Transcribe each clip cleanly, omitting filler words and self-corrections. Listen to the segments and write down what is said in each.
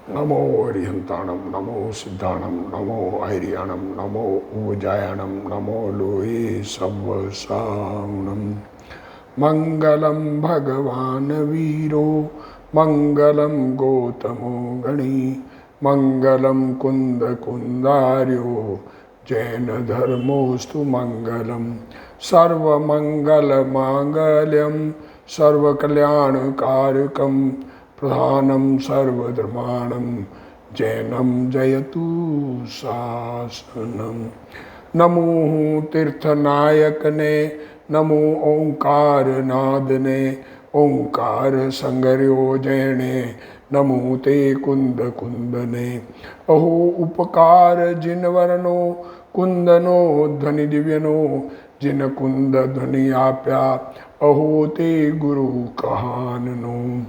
नमो हरिहंताणम, नमो सिद्धाणम, नमो ऐरियाणम, नमो ऊर्जायाणम, नमो लोहे सवसाणम। मंगलम भगवान वीरो, मंगलम गौतमो गणी, मंगलम कुंद कुंदार्यो, जैन धर्मोस्तु मंगलम। सर्वमंगल मांगल्यम, सर्वकल्याणकारकम, प्रधानम सर्वधर्माणम, जैनम जयतु शासनम। नमो तीर्थनायक ने, नमो ओंकार नाद ने, ओंकार संगर्यो जैने, नमो ते कुंद कुंदने। अहो उपकार जिन वर्णो, कुंदनो ध्वनि दिव्यनो, जिन कुंद ध्वनि आप्या, अहो ते गुरु कहाननो।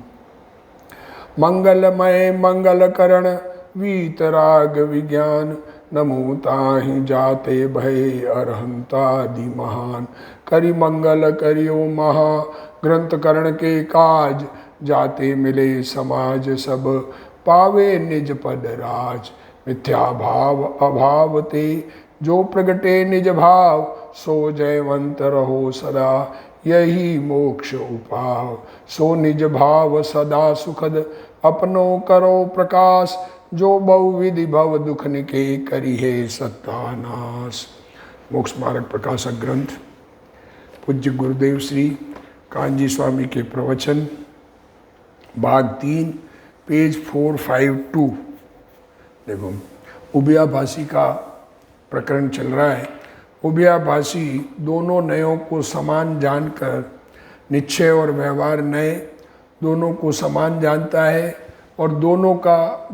मंगलमय मंगल करण, वीतराग विज्ञान, नमो ताहि जाते भय अरहंतादि महान। करि मंगल करियो महा, ग्रंथ करण के काज, जाते मिले समाज सब, पावे निज पद राज। मिथ्या भाव अभाव ते, जो प्रगटे निज भाव, सो जयवंत रहो सदा, यही मोक्ष उपाव। सो निज भाव सदा सुखद, अपनो करो प्रकाश, जो बहुविधि भव दुख निके, करी है सत्यानाश। मोक्ष मार्ग प्रकाशक ग्रंथ पूज्य गुरुदेव श्री कांजी स्वामी के प्रवचन, भाग 3, पेज 452। देखो, उभयाभाषी का प्रकरण चल रहा है। उभयाभाषी दोनों नयों को समान जानकर, निश्चय और व्यवहार नए दोनों को समान जानता है, और दोनों का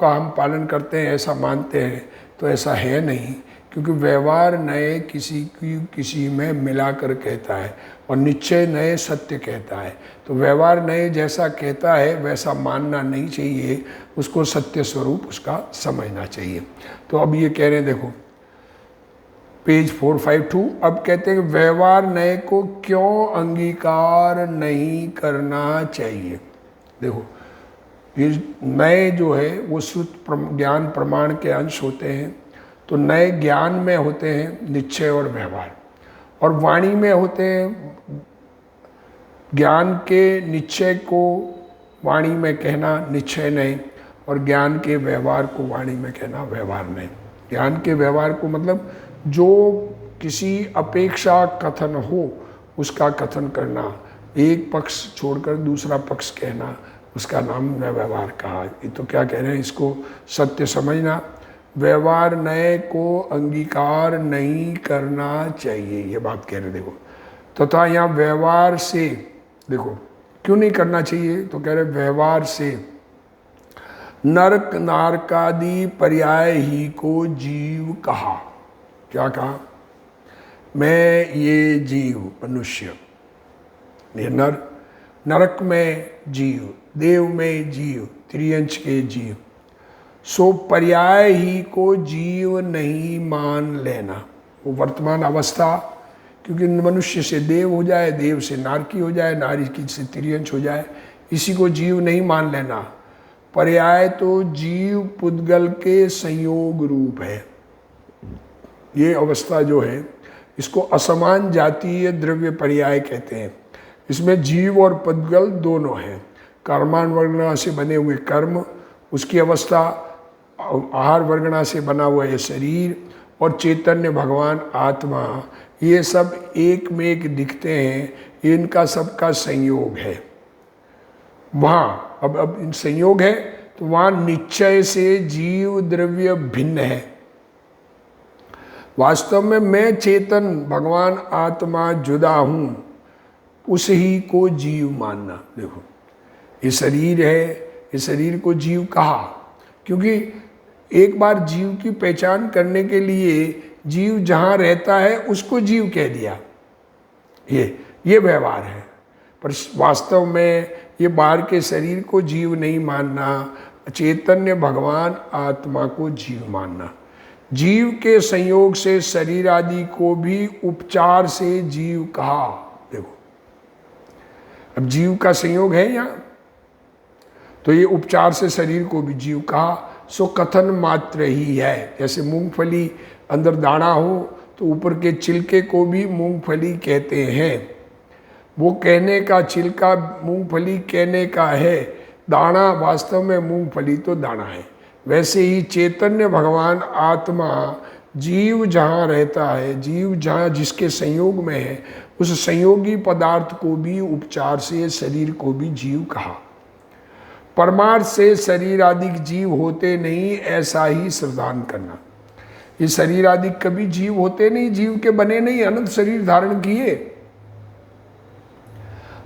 हम पालन करते हैं ऐसा मानते हैं, तो ऐसा है नहीं। क्योंकि व्यवहार नए किसी में मिलाकर कहता है, और निश्चय नए सत्य कहता है। तो व्यवहार नए जैसा कहता है वैसा मानना नहीं चाहिए, उसको सत्य स्वरूप उसका समझना चाहिए। तो अब ये कह रहे हैं, देखो पेज 452। अब कहते हैं कि व्यवहार नए को क्यों अंगीकार नहीं करना चाहिए। देखो, ये नए जो है वो शुद्ध ज्ञान प्रमाण के अंश होते हैं। तो नए ज्ञान में होते हैं निश्चय और व्यवहार, और वाणी में होते हैं ज्ञान के निश्चय को वाणी में कहना निश्चय नहीं, और ज्ञान के व्यवहार को वाणी में कहना व्यवहार नहीं। ज्ञान के व्यवहार को मतलब जो किसी अपेक्षा कथन हो उसका कथन करना, एक पक्ष छोड़कर दूसरा पक्ष कहना, उसका नाम व्यवहार कहा। ये तो क्या कह रहे हैं, इसको सत्य समझना। व्यवहार नए को अंगीकार नहीं करना चाहिए, ये बात कह रहे। देखो, तथा यहाँ व्यवहार से, देखो क्यों नहीं करना चाहिए, तो कह रहे व्यवहार से नरक नारकादि पर्याय ही को जीव कहा। क्या कहा? मैं ये जीव मनुष्य, ये नर, नरक में जीव, देव में जीव, त्रियंच के जीव, सो पर्याय ही को जीव नहीं मान लेना। वो वर्तमान अवस्था, क्योंकि मनुष्य से देव हो जाए, देव से नारकी हो जाए, नारी से त्रियंच हो जाए, इसी को जीव नहीं मान लेना। पर्याय तो जीव पुद्गल के संयोग रूप है। ये अवस्था जो है इसको असमान जातीय द्रव्य पर्याय कहते हैं। इसमें जीव और पुद्गल दोनों हैं। कर्माण वर्गणा से बने हुए कर्म, उसकी अवस्था, आहार वर्गणा से बना हुआ ये शरीर, और चैतन्य भगवान आत्मा, ये सब एक में एक दिखते हैं, इनका सबका संयोग है। वहाँ अब इन संयोग है तो वहाँ निश्चय से जीव द्रव्य भिन्न है। वास्तव में मैं चेतन भगवान आत्मा जुदा हूँ, उस ही को जीव मानना। देखो, ये शरीर है, ये शरीर को जीव कहा, क्योंकि एक बार जीव की पहचान करने के लिए जीव जहाँ रहता है उसको जीव कह दिया। ये व्यवहार है, पर वास्तव में ये बाहर के शरीर को जीव नहीं मानना, चैतन्य भगवान आत्मा को जीव मानना। जीव के संयोग से शरीर आदि को भी उपचार से जीव कहा। देखो, अब जीव का संयोग है यहाँ, तो ये उपचार से शरीर को भी जीव कहा। सो कथन मात्र ही है। जैसे मूंगफली अंदर दाना हो तो ऊपर के छिलके को भी मूंगफली कहते हैं। वो कहने का छिलका मूंगफली कहने का है, दाना वास्तव में मूंगफली तो दाना है। वैसे ही चैतन्य भगवान आत्मा जीव जहाँ रहता है, जीव जहाँ जिसके संयोग में है, उस संयोगी पदार्थ को भी उपचार से शरीर को भी जीव कहा। परमार्थ से शरीर आदि जीव होते नहीं, ऐसा ही श्रद्धान करना। ये शरीर आदि कभी जीव होते नहीं, जीव के बने नहीं, अनंत शरीर धारण किए,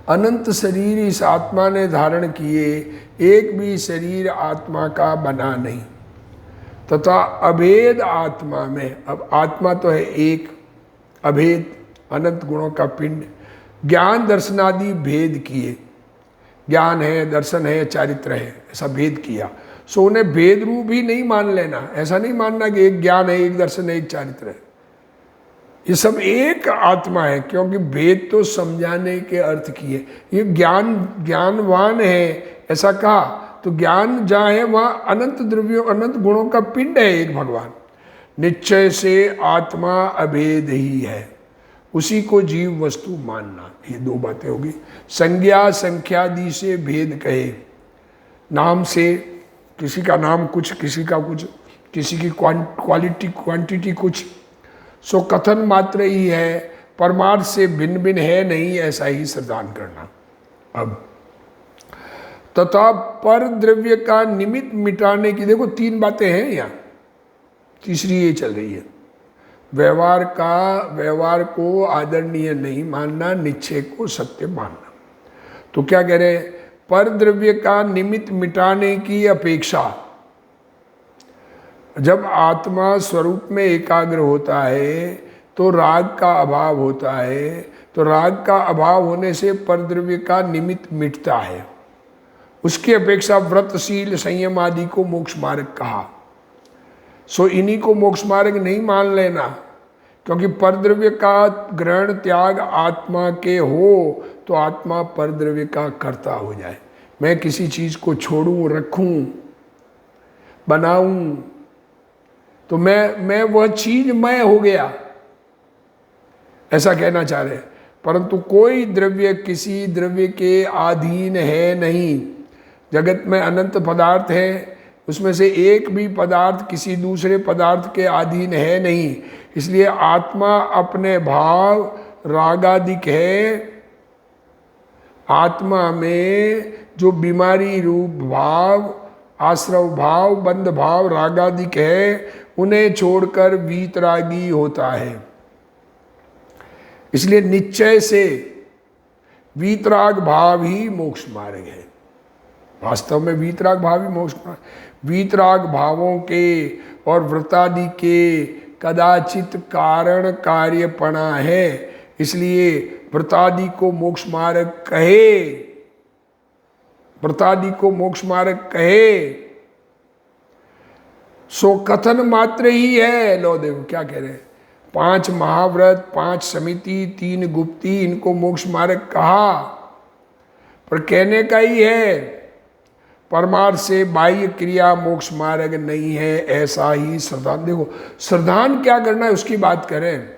अनंत शरीर इस आत्मा ने धारण किए, एक भी शरीर आत्मा का बना नहीं। तथा अभेद आत्मा में, अब आत्मा तो है एक, अभेद अनंत गुणों का पिंड, ज्ञान दर्शनादि भेद किए, ज्ञान है, दर्शन है, चारित्र है, ऐसा भेद किया। सो उन्हें भेद रूप ही नहीं मान लेना, ऐसा नहीं मानना कि एक ज्ञान है, एक दर्शन है, एक चारित्र है। ये सब एक आत्मा है, क्योंकि भेद तो समझाने के अर्थ किए। ये ज्ञानवान है ऐसा कहा, तो ज्ञान जहाँ है वहाँ अनंत द्रव्यों अनंत गुणों का पिंड है एक भगवान। निश्चय से आत्मा अभेद ही है, उसी को जीव वस्तु मानना। ये दो बातें होगी। संज्ञा संख्यादि से भेद कहे, नाम से किसी का नाम कुछ, किसी का कुछ, किसी की क्वालिटी क्वांटिटी कुछ। सो कथन मात्र ही है, परमार्थ से भिन्न भिन्न है नहीं, ऐसा ही श्रद्धान करना। अब तथा पर द्रव्य का निमित्त मिटाने की, देखो तीन बातें हैं यहाँ, तीसरी ये चल रही है। व्यवहार को आदरणीय नहीं मानना, निश्चय को सत्य मानना। तो क्या कह रहे हैं, पर द्रव्य का निमित्त मिटाने की अपेक्षा, जब आत्मा स्वरूप में एकाग्र होता है तो राग का अभाव होता है, तो राग का अभाव होने से परद्रव्य का निमित्त मिटता है। उसकी अपेक्षा व्रतशील संयम आदि को मोक्ष मार्ग कहा। सो इन्हीं को मोक्ष मार्ग नहीं मान लेना, क्योंकि परद्रव्य का ग्रहण त्याग आत्मा के हो तो आत्मा परद्रव्य का कर्ता हो जाए। मैं किसी चीज़ को छोड़ूं, रखूं, बनाऊं, तो मैं वह चीज मैं हो गया, ऐसा कहना चाह रहे हैं। परंतु कोई द्रव्य किसी द्रव्य के अधीन है नहीं। जगत में अनंत पदार्थ है, उसमें से एक भी पदार्थ किसी दूसरे पदार्थ के अधीन है नहीं। इसलिए आत्मा अपने भाव रागादिक है। आत्मा में जो बीमारी रूप भाव, आश्रव भाव, बंध भाव, रागादिक है, उन्हें छोड़कर वीतरागी होता है। इसलिए निश्चय से वीतराग भाव ही मोक्ष मार्ग है। वास्तव में वीतराग भाव ही मोक्ष मार्ग। वीतराग भावों के और व्रतादि के कदाचित कारण कार्यपणा है, इसलिए व्रतादि को मोक्ष मार्ग कहे, व्रतादि को मोक्ष मार्ग कहे। सो कथन मात्र ही है। लो देखो क्या कह रहे हैं, 5 महाव्रत, 5 समिति, 3 गुप्ती, इनको मोक्ष मार्ग कहा, पर कहने का ही है। परमार्थ से बाह्य क्रिया मोक्ष मार्ग नहीं है, ऐसा ही श्रद्धान। देखो श्रद्धान क्या करना है उसकी बात करें।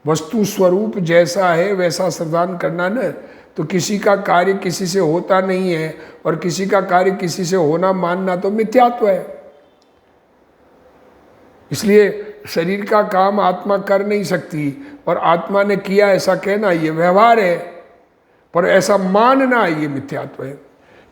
वस्तु स्वरूप जैसा है वैसा श्रद्धान करना न। तो किसी का कार्य किसी से होता नहीं है और किसी का कार्य किसी से होना मानना तो मिथ्यात्व है। इसलिए शरीर का काम आत्मा कर नहीं सकती और आत्मा ने किया ऐसा कहना ये व्यवहार है, पर ऐसा मानना ये मिथ्यात्व है।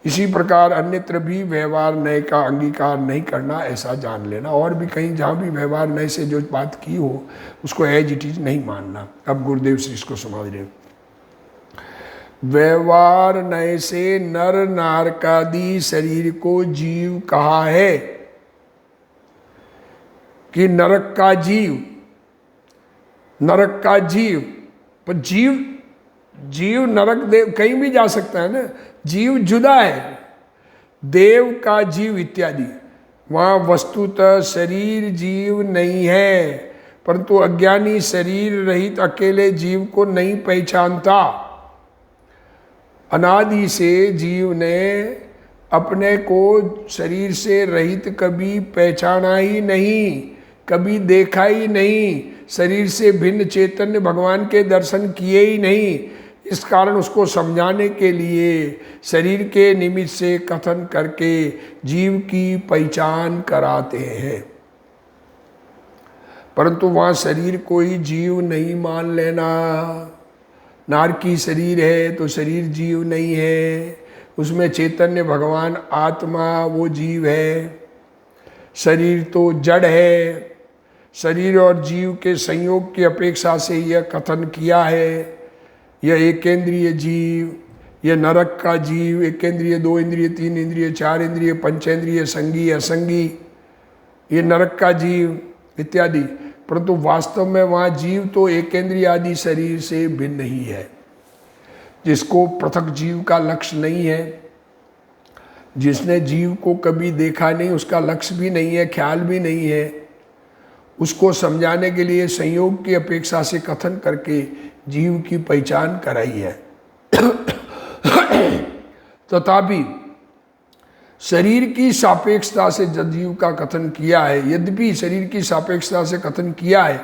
इसी प्रकार अन्यत्र भी व्यवहार नए का अंगीकार नहीं करना, ऐसा जान लेना। और भी कहीं जहाँ भी व्यवहार नए से जो बात की हो उसको एज इट इज नहीं मानना। अब गुरुदेव श्री इसको समझ रहे, व्यवहार नए से नर नारकादि शरीर को जीव कहा है कि नरक का जीव, नरक का जीव, पर जीव नरक देव कहीं भी जा सकता है ना, जीव जुदा है, देव का जीव इत्यादि। वहाँ वस्तुतः शरीर जीव नहीं है, परंतु अज्ञानी शरीर रहित अकेले जीव को नहीं पहचानता। अनादि से जीव ने अपने को शरीर से रहित कभी पहचाना ही नहीं, कभी देखा ही नहीं, शरीर से भिन्न चैतन्य भगवान के दर्शन किए ही नहीं। इस कारण उसको समझाने के लिए शरीर के निमित्त से कथन करके जीव की पहचान कराते हैं। परंतु वहाँ शरीर को ही जीव नहीं मान लेना। नारकी शरीर है तो शरीर जीव नहीं है, उसमें चैतन्य भगवान आत्मा वो जीव है। शरीर तो जड़ है। शरीर और जीव के संयोग की अपेक्षा से यह कथन किया है। यह एकेंद्रिय जीव, यह नरक का जीव, एकेंद्रिय, दो इंद्रिय, तीन इंद्रिय, चार इंद्रिय, पंचेंद्रिय, संगी असंगी, ये नरक का जीव इत्यादि। परंतु वास्तव में वहाँ जीव तो एकेंद्रिय आदि शरीर से भिन्न ही है। जिसको पृथक जीव का लक्ष्य नहीं है, जिसने जीव को कभी देखा नहीं, उसका लक्ष्य भी नहीं है, ख्याल भी नहीं है, उसको समझाने के लिए संयोग की अपेक्षा से कथन करके जीव की पहचान कराई है। तथापि शरीर की सापेक्षता से जब जीव का कथन किया है, यद्यपि शरीर की सापेक्षता से कथन किया है,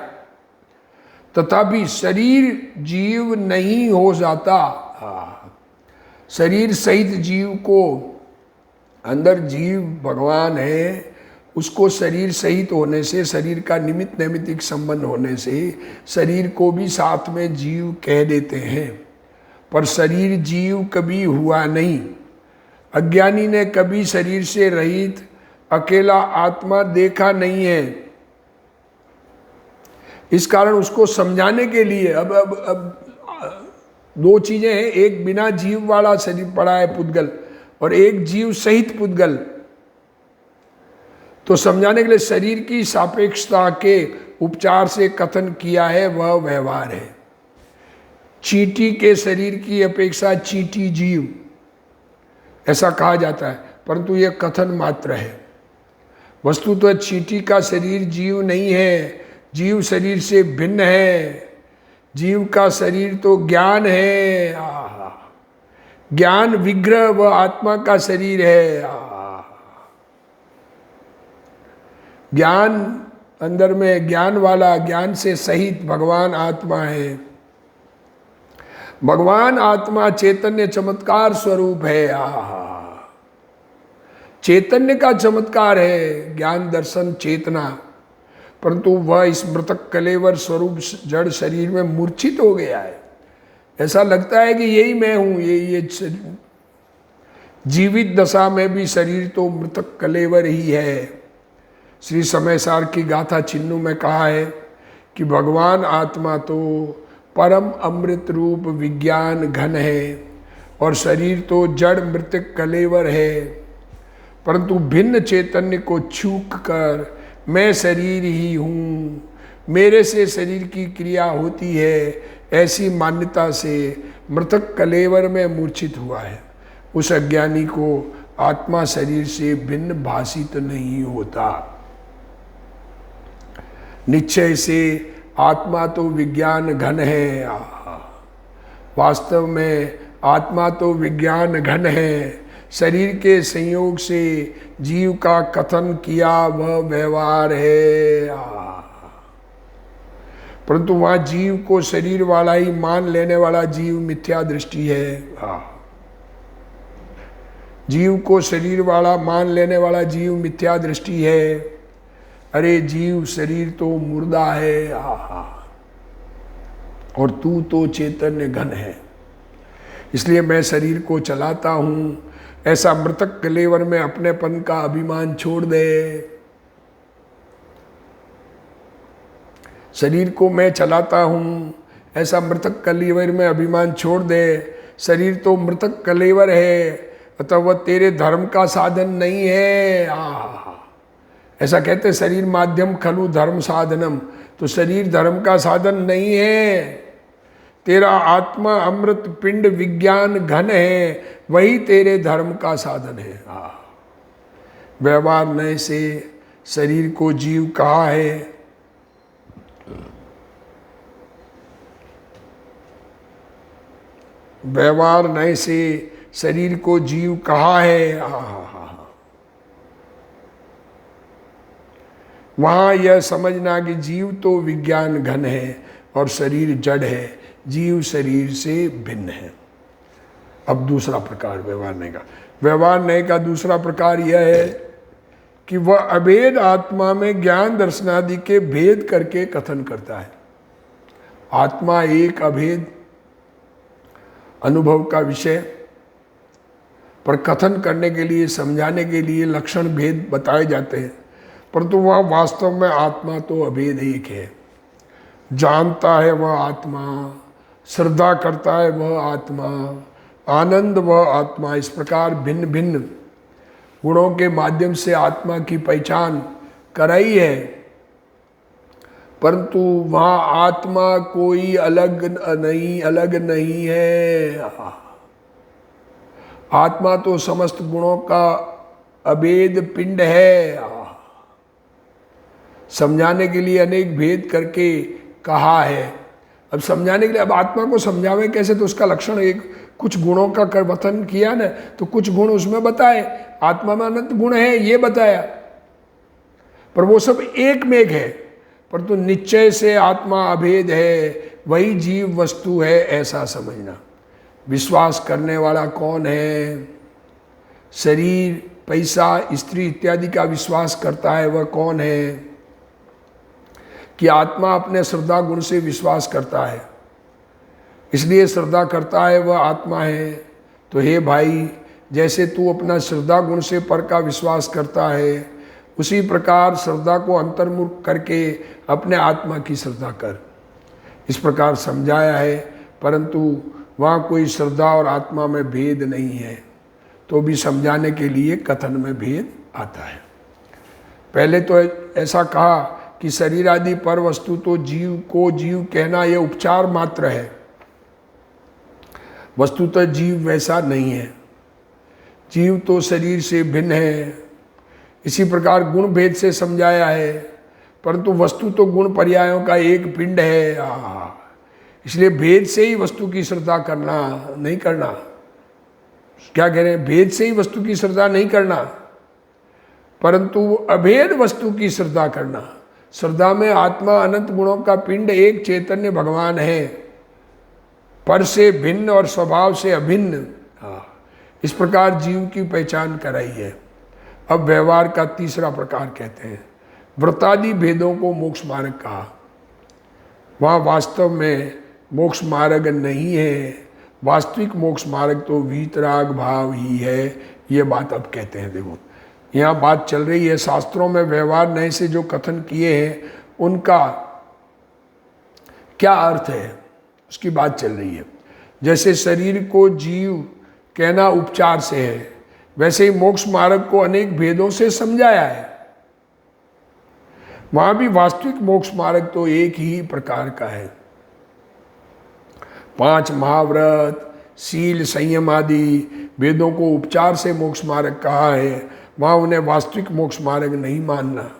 तथापि शरीर जीव नहीं हो जाता। शरीर सहित जीव को, अंदर जीव भगवान है, उसको शरीर सहित होने से, शरीर का निमित्त नैमित्तिक संबंध होने से शरीर को भी साथ में जीव कह देते हैं। पर शरीर जीव कभी हुआ नहीं। अज्ञानी ने कभी शरीर से रहित अकेला आत्मा देखा नहीं है। इस कारण उसको समझाने के लिए अब दो चीजें हैं, एक बिना जीव वाला शरीर पड़ा है पुद्गल, और एक जीव सहित पुद्गल। तो समझाने के लिए शरीर की सापेक्षता के उपचार से कथन किया है, वह व्यवहार है। चींटी के शरीर की अपेक्षा चींटी जीव, ऐसा कहा जाता है, परंतु यह कथन मात्र है। वस्तु तो चींटी का शरीर जीव नहीं है, जीव शरीर से भिन्न है। जीव का शरीर तो ज्ञान है, ज्ञान विग्रह व आत्मा का शरीर है। ज्ञान अंदर में, ज्ञान वाला, ज्ञान से सहित भगवान आत्मा है। भगवान आत्मा चैतन्य चमत्कार स्वरूप है। चैतन्य का चमत्कार है, ज्ञान दर्शन चेतना। परंतु वह इस मृतक कलेवर स्वरूप जड़ शरीर में मूर्छित हो गया है। ऐसा लगता है कि यही मैं हूं, ये जीवित दशा में भी शरीर तो मृतक कलेवर ही है। श्री समयसार की गाथा चिन्नू में कहा है कि भगवान आत्मा तो परम अमृत रूप विज्ञान घन है और शरीर तो जड़ मृतक कलेवर है। परंतु भिन्न चैतन्य को चूक कर मैं शरीर ही हूँ, मेरे से शरीर की क्रिया होती है, ऐसी मान्यता से मृतक कलेवर में मूर्छित हुआ है। उस अज्ञानी को आत्मा शरीर से भिन्न भाषित नहीं होता। निश्चय से आत्मा तो विज्ञान घन है। वास्तव में आत्मा तो विज्ञान घन है। शरीर के संयोग से जीव का कथन किया वह व्यवहार है। परंतु वहाँ जीव को शरीर वाला ही मान लेने वाला जीव मिथ्या दृष्टि है। जीव को शरीर वाला मान लेने वाला जीव मिथ्या दृष्टि है। अरे जीव शरीर तो मुर्दा है, और तू तो चैतन्य घन है, इसलिए मैं शरीर को चलाता हूँ। ऐसा मृतक कलेवर में अपनेपन का अभिमान छोड़ दे। शरीर को मैं चलाता हूँ, ऐसा मृतक कलेवर में अभिमान छोड़ दे। शरीर तो मृतक कलेवर है, अतः वह तेरे धर्म का साधन नहीं है। ऐसा कहते, शरीर माध्यम खलु धर्म साधनम, तो शरीर धर्म का साधन नहीं है। तेरा आत्मा अमृत पिंड विज्ञान घन है, वही तेरे धर्म का साधन है। व्यवहार नए से शरीर को जीव कहा है। व्यवहार नए से शरीर को जीव कहा है, हा। वहाँ यह समझना कि जीव तो विज्ञान घन है और शरीर जड़ है, जीव शरीर से भिन्न है। अब दूसरा प्रकार व्यवहारने का, व्यवहारने का दूसरा प्रकार यह है कि वह अभेद आत्मा में ज्ञान दर्शनादि के भेद करके कथन करता है। आत्मा एक अभेद अनुभव का विषय, पर कथन करने के लिए, समझाने के लिए लक्षण भेद बताए जाते हैं, परंतु वह वास्तव में आत्मा तो अभेद एक है। जानता है वह आत्मा, श्रद्धा करता है वह आत्मा, आनंद वह आत्मा। इस प्रकार भिन्न भिन्न गुणों के माध्यम से आत्मा की पहचान कराई है, परंतु वहाँ आत्मा कोई अलग नहीं है। आत्मा तो समस्त गुणों का अभेद पिंड है। समझाने के लिए अनेक भेद करके कहा है। अब समझाने के लिए, अब आत्मा को समझावे कैसे, तो उसका लक्षण एक कुछ गुणों का कथन किया ना, तो कुछ गुण उसमें बताए, आत्मा में अनंत गुण है ये बताया, पर वो सब एक में एक है, परंतु निश्चय से आत्मा अभेद है, वही जीव वस्तु है ऐसा समझना। विश्वास करने वाला कौन है? शरीर, पैसा, स्त्री इत्यादि का विश्वास करता है वह कौन है? कि आत्मा अपने श्रद्धा गुण से विश्वास करता है, इसलिए श्रद्धा करता है वह आत्मा है। तो हे भाई, जैसे तू अपना श्रद्धा गुण से पर का विश्वास करता है, उसी प्रकार श्रद्धा को अंतर्मुख करके अपने आत्मा की श्रद्धा कर। इस प्रकार समझाया है, परंतु वहाँ कोई श्रद्धा और आत्मा में भेद नहीं है, तो भी समझाने के लिए कथन में भेद आता है। पहले तो ऐसा कहा कि शरीर आदि पर वस्तु तो जीव को जीव कहना यह उपचार मात्र है, वस्तुतः जीव वैसा नहीं है। जीव तो शरीर से भिन्न है। इसी प्रकार गुण भेद से समझाया है, परंतु वस्तु तो गुण पर्यायों का एक पिंड है। इसलिए भेद से ही वस्तु की श्रद्धा करना नहीं करना। क्या कह रहे हैं? भेद से ही वस्तु की श्रद्धा नहीं करना, परंतु अभेद वस्तु की श्रद्धा करना। श्रद्धा में आत्मा अनंत गुणों का पिंड एक चैतन्य भगवान है, पर से भिन्न और स्वभाव से अभिन्न। इस प्रकार जीव की पहचान कराई है। अब व्यवहार का तीसरा प्रकार कहते हैं, व्रतादि भेदों को मोक्ष मार्ग कहा। वहाँ वास्तव में मोक्ष मार्ग नहीं है, वास्तविक मोक्ष मार्ग तो वीतराग भाव ही है। ये बात अब कहते हैं। देखो, यहाँ बात चल रही है, शास्त्रों में व्यवहार नए से जो कथन किए हैं उनका क्या अर्थ है, उसकी बात चल रही है। जैसे शरीर को जीव कहना उपचार से है, वैसे ही मोक्ष मार्ग को अनेक भेदों से समझाया है। वहां भी वास्तविक मोक्ष मार्ग तो एक ही प्रकार का है। 5 महाव्रत, शील, संयम आदि वेदों को उपचार से मोक्ष मार्ग कहा है, वहाँ उन्हें वास्तविक मोक्ष मार्ग नहीं मानना।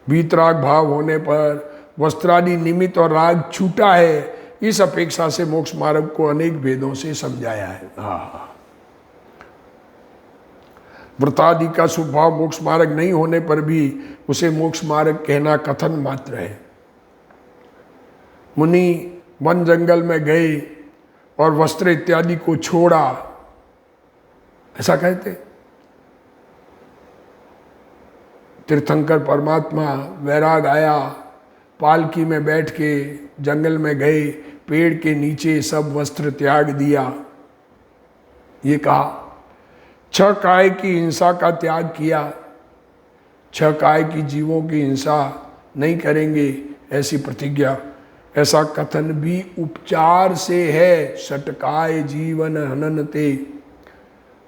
वीतराग भाव होने पर वस्त्रादि निमित्त और राग छूटा है, इस अपेक्षा से मोक्ष मार्ग को अनेक भेदों से समझाया है। व्रतादि का स्वभाव मोक्ष मार्ग नहीं होने पर भी उसे मोक्ष मार्ग कहना कथन मात्र है। मुनि वन जंगल में गए और वस्त्र इत्यादि को छोड़ा, ऐसा कहते। तीर्थंकर परमात्मा वैराग आया, पालकी में बैठ के जंगल में गए, पेड़ के नीचे सब वस्त्र त्याग दिया। ये कहा 6 काय की हिंसा का त्याग किया, 6 काय की जीवों की हिंसा नहीं करेंगे ऐसी प्रतिज्ञा। ऐसा कथन भी उपचार से है। षटकाय जीवन हननते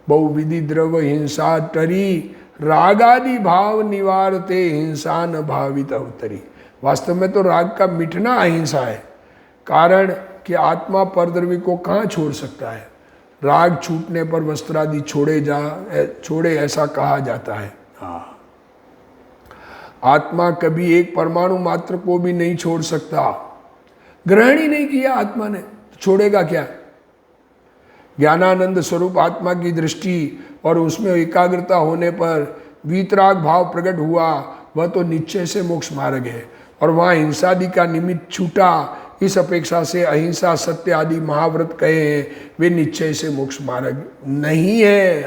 बहुविधि द्रव हिंसा टरी, रागादि भाव निवारते हिंसा न भावित अवतरी। वास्तव में तो राग का मिटना अहिंसा है। कारण कि आत्मा परद्रव्य को कहाँ छोड़ सकता है। राग छूटने पर वस्त्रादि छोड़े ऐसा कहा जाता है। आत्मा कभी एक परमाणु मात्र को भी नहीं छोड़ सकता। ग्रहण ही नहीं किया आत्मा ने, तो छोड़ेगा क्या। ज्ञानानंद स्वरूप आत्मा की दृष्टि और उसमें एकाग्रता होने पर वीतराग भाव प्रकट हुआ, वह तो निश्चय से मोक्ष मार्ग है। और वहाँ हिंसादि का निमित्त छूटा, इस अपेक्षा से अहिंसा सत्य आदि महाव्रत कहे हैं वे निश्चय से मोक्ष मार्ग नहीं है।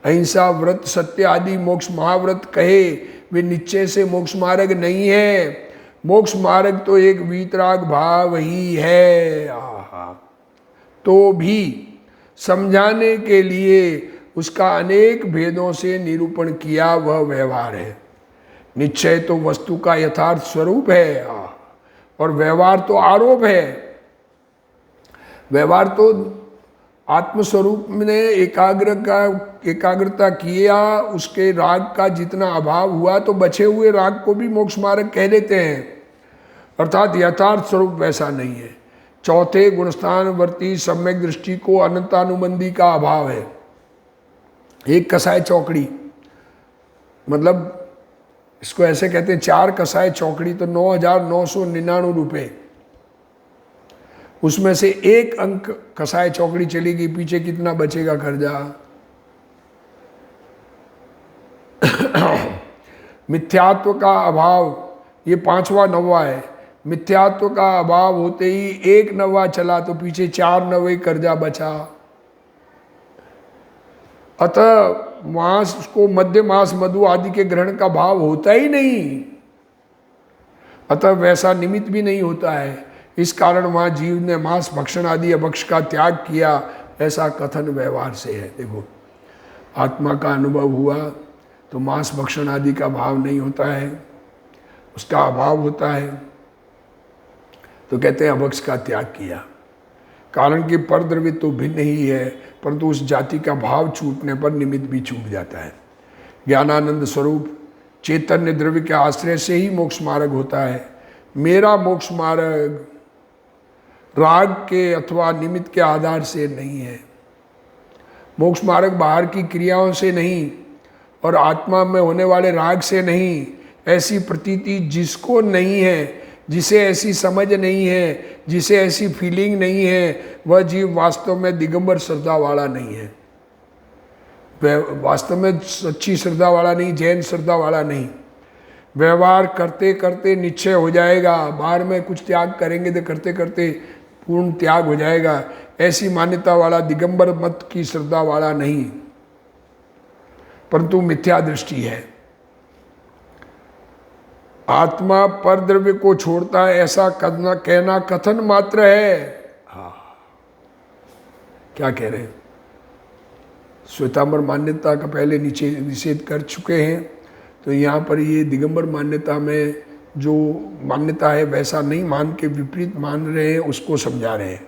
अहिंसा व्रत सत्य आदि मोक्ष महाव्रत कहे वे निश्चय से मोक्ष मार्ग नहीं है। मोक्ष मार्ग तो एक वीतराग भाव ही है। तो भी समझाने के लिए उसका अनेक भेदों से निरूपण किया, वह व्यवहार है। निश्चय तो वस्तु का यथार्थ स्वरूप है और व्यवहार तो आरोप है। व्यवहार तो आत्मस्वरूप में एकाग्रता किया, उसके राग का जितना अभाव हुआ तो बचे हुए राग को भी मोक्ष मार्ग कह देते हैं, अर्थात यथार्थ स्वरूप वैसा नहीं है। चौथे गुणस्थान वर्ती सम्यक दृष्टि को अनंतानुबंधी का अभाव है। एक कसाय चौकड़ी, मतलब इसको ऐसे कहते हैं 4 कसाय चौकड़ी तो 9,999 रुपये, उसमें से एक अंक कसाय चौकड़ी चलेगी, पीछे कितना बचेगा कर्जा। मिथ्यात्व का अभाव, ये 5वां नौवा है। मिथ्यात्व का अभाव होते ही एक नौवा चला तो पीछे 4 नौवे कर्जा बचा। अतः मांस को मध्य मांस मधु आदि के ग्रहण का भाव होता ही नहीं, अतः वैसा निमित्त भी नहीं होता है। इस कारण वहाँ जीव ने मांस भक्षण आदि अभक्ष का त्याग किया, ऐसा कथन व्यवहार से है। देखो, आत्मा का अनुभव हुआ तो मांस भक्षण आदि का भाव नहीं होता है, उसका अभाव होता है, तो कहते हैं अभक्ष का त्याग किया। कारण कि परद्रव्य तो भिन्न ही है, परंतु उस जाति का भाव छूटने पर निमित्त भी छूट जाता है। ज्ञानानंद स्वरूप चैतन्य द्रव्य के आश्रय से ही मोक्ष मार्ग होता है। मेरा मोक्ष मार्ग राग के अथवा निमित्त के आधार से नहीं है। मोक्ष मार्ग बाहर की क्रियाओं से नहीं और आत्मा में होने वाले राग से नहीं। ऐसी प्रतीति जिसको नहीं है, जिसे ऐसी समझ नहीं है, जिसे ऐसी फीलिंग नहीं है, वह जीव वास्तव में दिगंबर श्रद्धा वाला नहीं है, वास्तव में सच्ची श्रद्धा वाला नहीं, जैन श्रद्धा वाला नहीं। व्यवहार करते करते निश्चय हो जाएगा, बाहर में कुछ त्याग करेंगे तो करते करते पूर्ण त्याग हो जाएगा। ऐसी मान्यता वाला दिगंबर मत की श्रद्धा वाला नहीं, परंतु मिथ्या दृष्टि है। आत्मा पर द्रव्य को छोड़ता है ऐसा कहना कथन मात्र है। क्या कह रहे हैं? श्वेतांबर मान्यता का पहले नीचे निषेध कर चुके हैं, तो यहाँ पर ये दिगंबर मान्यता में जो मान्यता है वैसा नहीं मान के विपरीत मान रहे हैं, उसको समझा रहे हैं।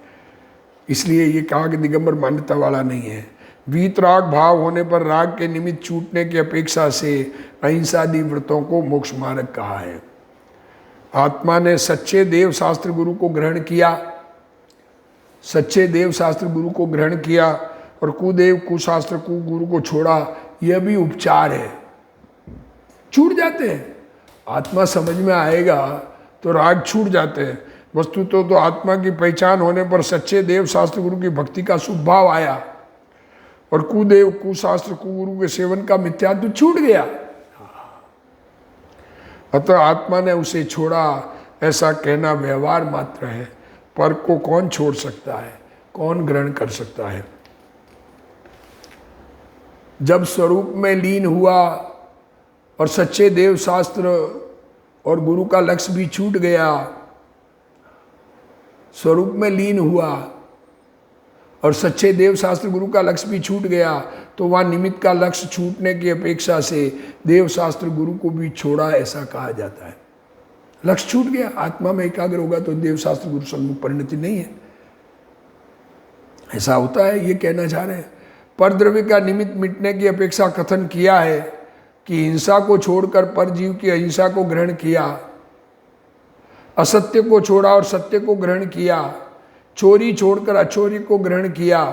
इसलिए ये कहा कि दिगंबर मान्यता वाला नहीं है। वीतराग भाव होने पर राग के निमित्त छूटने की अपेक्षा से अहिंसादि व्रतों को मोक्ष मार्ग कहा है। आत्मा ने सच्चे देव शास्त्र गुरु को ग्रहण किया, सच्चे देव शास्त्र गुरु को ग्रहण किया और कुदेव कुशास्त्र गुरु को छोड़ा, यह भी उपचार है। छूट जाते हैं, आत्मा समझ में आएगा तो राग छूट जाते हैं। वस्तु तो आत्मा की पहचान होने पर सच्चे देव शास्त्र गुरु की भक्ति का शुभ भाव आया और कुदेव कुशास्त्र कुगुरु के सेवन का मिथ्यात्व छूट गया। अतः आत्मा ने उसे छोड़ा, ऐसा कहना व्यवहार मात्र है। पर को कौन छोड़ सकता है, कौन ग्रहण कर सकता है? जब स्वरूप में लीन हुआ और सच्चे देव शास्त्र और गुरु का लक्ष्य भी छूट गया, स्वरूप में लीन हुआ और सच्चे देव शास्त्र गुरु का लक्ष्य भी छूट गया, तो वहाँ निमित्त का लक्ष्य छूटने की अपेक्षा से देव शास्त्र गुरु को भी छोड़ा, ऐसा कहा जाता है। लक्ष्य छूट गया, आत्मा में एकाग्र होगा तो देव शास्त्र गुरु सम्मुख परिणति नहीं है, ऐसा होता है। ये कहना चाह रहे हैं। पर द्रव्य का निमित्त मिटने की अपेक्षा कथन किया है कि हिंसा को छोड़कर पर जीव की अहिंसा को ग्रहण किया, असत्य को छोड़ा और सत्य को ग्रहण किया, चोरी छोड़कर अचोरी को ग्रहण किया,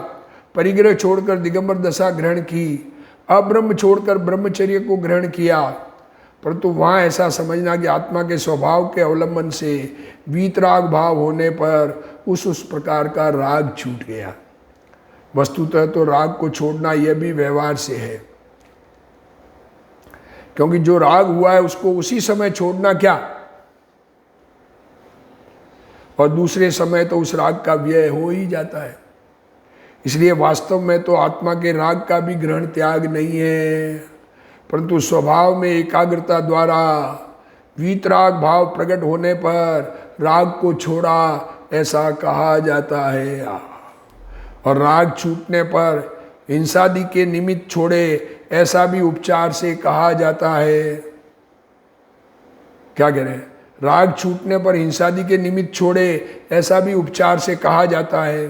परिग्रह छोड़कर दिगंबर दशा ग्रहण की, अब्रह्म छोड़कर ब्रह्मचर्य को ग्रहण किया। परंतु वहाँ ऐसा समझना कि आत्मा के स्वभाव के अवलंबन से वीतराग भाव होने पर उस प्रकार का राग छूट गया। वस्तुतः तो राग को छोड़ना यह भी व्यवहार से है, क्योंकि जो राग हुआ है उसको उसी समय छोड़ना क्या, और दूसरे समय तो उस राग का व्यय हो ही जाता है। इसलिए वास्तव में तो आत्मा के राग का भी ग्रहण त्याग नहीं है, परंतु स्वभाव में एकाग्रता द्वारा वीतराग भाव प्रकट होने पर राग को छोड़ा ऐसा कहा जाता है, और राग छूटने पर हिंसादि के निमित्त छोड़े ऐसा भी उपचार से कहा जाता है। क्या कह रहे हैं? राग छूटने पर हिंसादि के निमित्त छोड़े ऐसा भी उपचार से कहा जाता है।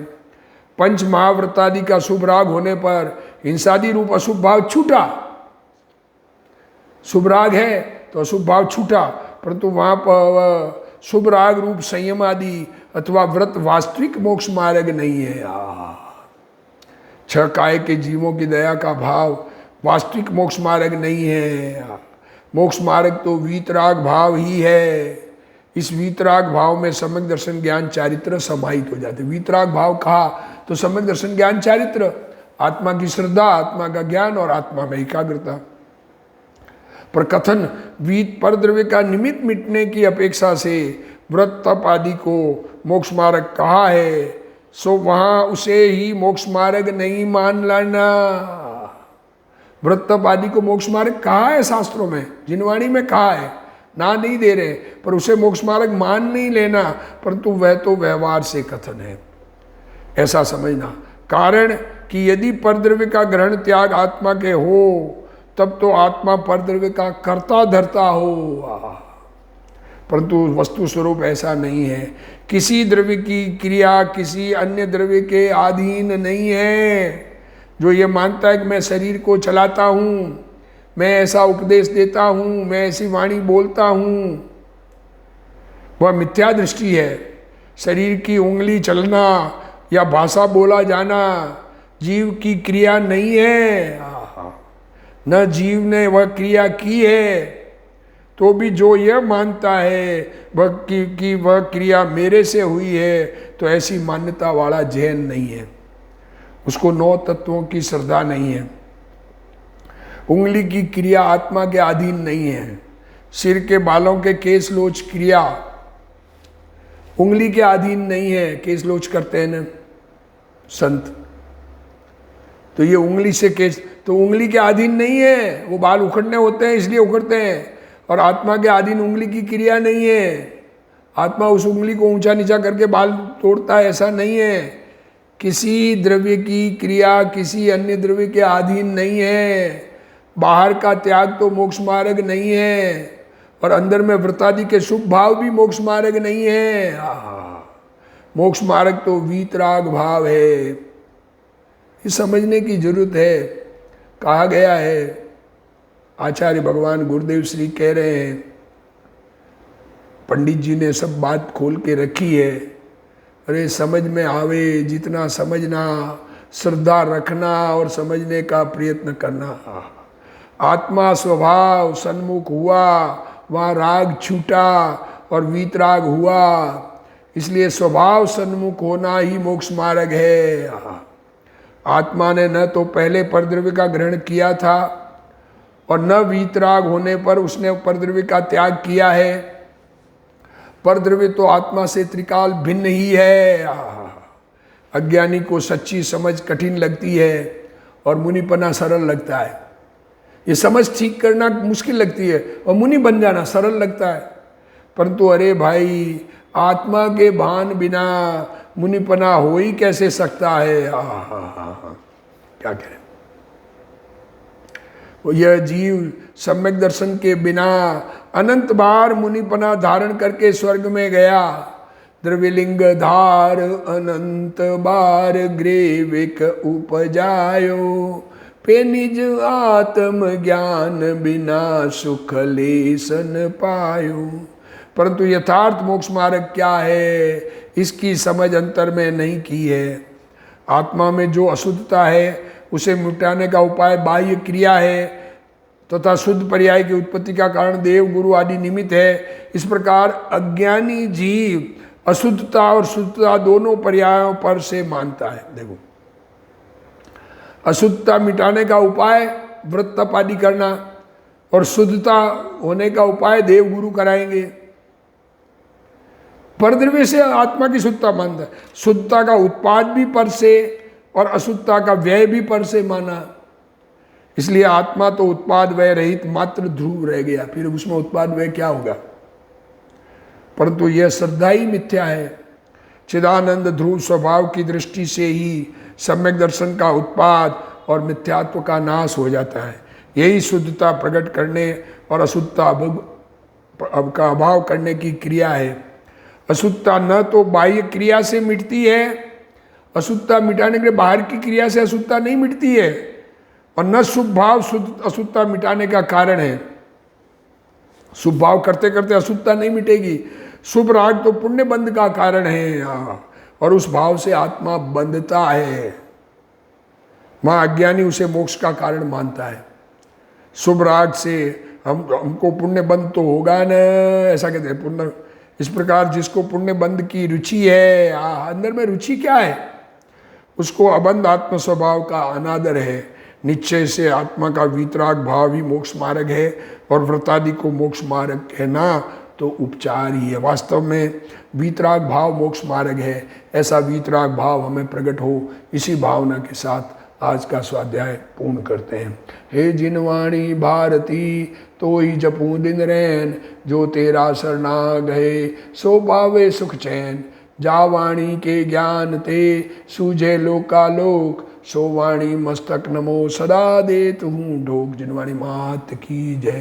पंच महाव्रतादि का शुभ राग होने पर हिंसादि रूप अशुभ भाव छूटा। शुभ राग है तो अशुभ भाव छूटा, परंतु वहां पर शुभ राग रूप संयम आदि अथवा व्रत वास्तविक मोक्ष मार्ग नहीं है। छह काय के जीवों की दया का भाव वास्तविक मोक्ष मार्ग नहीं है। मोक्ष मार्ग तो वीतराग भाव ही है। इस वीतराग भाव में सम्यक दर्शन ज्ञान चारित्र समाहित हो जाते। वीतराग भाव कहा तो सम्यक दर्शन ज्ञान चारित्र, आत्मा की श्रद्धा, आत्मा का ज्ञान और आत्मा में एकाग्रता। पर कथन वीत पर द्रव्य का निमित्त मिटने की अपेक्षा से व्रत तप आदि को मोक्ष मार्ग कहा है, सो वहां उसे ही मोक्ष मार्ग नहीं मान लेना। व्रत तप आदि को मोक्ष मार्ग कहा है शास्त्रों में, जिनवाणी में कहा है, ना नहीं दे रहे, पर उसे मोक्ष मार्ग मान नहीं लेना, परंतु वह तो व्यवहार से कथन है, ऐसा समझना। कारण कि यदि परद्रव्य का ग्रहण त्याग आत्मा के हो तब तो आत्मा परद्रव्य का कर्ता धर्ता हो, परंतु वस्तु स्वरूप ऐसा नहीं है। किसी द्रव्य की क्रिया किसी अन्य द्रव्य के अधीन नहीं है। जो ये मानता है कि मैं शरीर को चलाता हूँ, मैं ऐसा उपदेश देता हूँ, मैं ऐसी वाणी बोलता हूँ, वह मिथ्या दृष्टि है। शरीर की उंगली चलना या भाषा बोला जाना जीव की क्रिया नहीं है। न जीव ने वह क्रिया की है, तो भी जो यह मानता है वह कि वह क्रिया मेरे से हुई है, तो ऐसी मान्यता वाला जैन नहीं है, उसको 9 तत्वों की श्रद्धा नहीं है। उंगली की क्रिया आत्मा के अधीन नहीं है। सिर के बालों के केस लोच क्रिया उंगली के अधीन नहीं है। केस लोच करते हैं ना संत, तो ये उंगली से केस, तो उंगली के अधीन नहीं है। वो बाल उखड़ने होते हैं इसलिए उखड़ते हैं, और आत्मा के अधीन उंगली की क्रिया नहीं है। आत्मा उस उंगली को ऊंचा नीचा करके बाल तोड़ता है, ऐसा नहीं है। किसी द्रव्य की क्रिया किसी अन्य द्रव्य के अधीन नहीं है। बाहर का त्याग तो मोक्ष मार्ग नहीं है, और अंदर में व्रतादि के शुभ भाव भी मोक्ष मार्ग नहीं है। मोक्ष मार्ग तो वीतराग भाव है। ये समझने की जरूरत है। कहा गया है, आचार्य भगवान गुरुदेव श्री कह रहे हैं, पंडित जी ने सब बात खोल के रखी है। अरे समझ में आवे जितना समझना, श्रद्धा रखना और समझने का प्रयत्न करना। आत्मा स्वभाव सन्मुख हुआ, वहाँ राग छूटा और वीतराग हुआ, इसलिए स्वभाव सन्मुख होना ही मोक्ष मार्ग है। आत्मा ने न तो पहले परद्रव्य का ग्रहण किया था, और न वीतराग होने पर उसने परद्रव्य का त्याग किया है। परद्रव्य तो आत्मा से त्रिकाल भिन्न ही है। अज्ञानी को सच्ची समझ कठिन लगती है और मुनिपना सरल लगता है। ये समझ ठीक करना मुश्किल लगती है और मुनि बन जाना सरल लगता है। परंतु अरे भाई, आत्मा के भान बिना मुनिपना हो ही कैसे सकता है। क्या करें। यह जीव सम्यक दर्शन के बिना अनंत बार मुनिपना धारण करके स्वर्ग में गया। द्रव्यलिंग धार अनंत बार ग्रेविक उपजायो, पे निज आत्म ज्ञान बिना सुख लेसन पायो। परंतु यथार्थ मोक्ष मार्ग क्या है, इसकी समझ अंतर में नहीं की है। आत्मा में जो अशुद्धता है उसे मिटाने का उपाय बाह्य क्रिया है, तथा शुद्ध पर्याय की उत्पत्ति का कारण देव गुरु आदि निमित्त है। इस प्रकार अज्ञानी जीव अशुद्धता और शुद्धता दोनों पर्यायों पर से मानता है। देखो, अशुद्धता मिटाने का उपाय व्रत तप आदि करना, और शुद्धता होने का उपाय देव गुरु कराएंगे। परद्रव्य से आत्मा की शुद्धता मानता है। शुद्धता का उत्पाद भी पर से और अशुद्धता का व्यय भी पर से माना। इसलिए आत्मा तो उत्पाद व्यय रहित मात्र ध्रुव रह गया, फिर उसमें उत्पाद व्यय क्या होगा। परंतु यह श्रद्धा ही मिथ्या है। चिदानंद ध्रुव स्वभाव की दृष्टि से ही सम्यक दर्शन का उत्पाद और मिथ्यात्व का नाश हो जाता है। यही शुद्धता प्रकट करने और अशुद्धता का अभाव करने की क्रिया है। अशुद्धता न तो बाह्य क्रिया से मिटती है, अशुद्धता मिटाने के लिए बाहर की क्रिया से अशुद्धता नहीं मिटती है, और न शुभ भाव अशुद्धता मिटाने का कारण है। शुभ भाव करते करते अशुद्धता नहीं मिटेगी। शुभ राग तो पुण्य बंध का कारण है, और उस भाव से आत्मा बंधता है। वहाँ अज्ञानी उसे मोक्ष का कारण मानता है। शुभ राग से हमको पुण्य बंध तो होगा न, ऐसा कहते हैं। पुण्य इस प्रकार जिसको पुण्य बंध की रुचि है, अंदर में रुचि क्या है, उसको अबंध आत्म स्वभाव का अनादर है। निश्चय से आत्मा का वीतराग भाव ही मोक्ष मार्ग है, और व्रतादि को मोक्ष मार्ग कहना तो उपचार ही है। वास्तव में वीतराग भाव मोक्ष मार्ग है। ऐसा वीतराग भाव हमें प्रकट हो, इसी भावना के साथ आज का स्वाध्याय पूर्ण करते हैं। हे जिनवाणी भारती तो ही जपू दिन रैन, जो तेरा शरणा गए सो पावे सुख चैन। जा वाणी के ज्ञान ते सूझे लोकालोक, सो वाणी मस्तक नमो सदा दे तू ढोक। जिनवाणी मात की जय।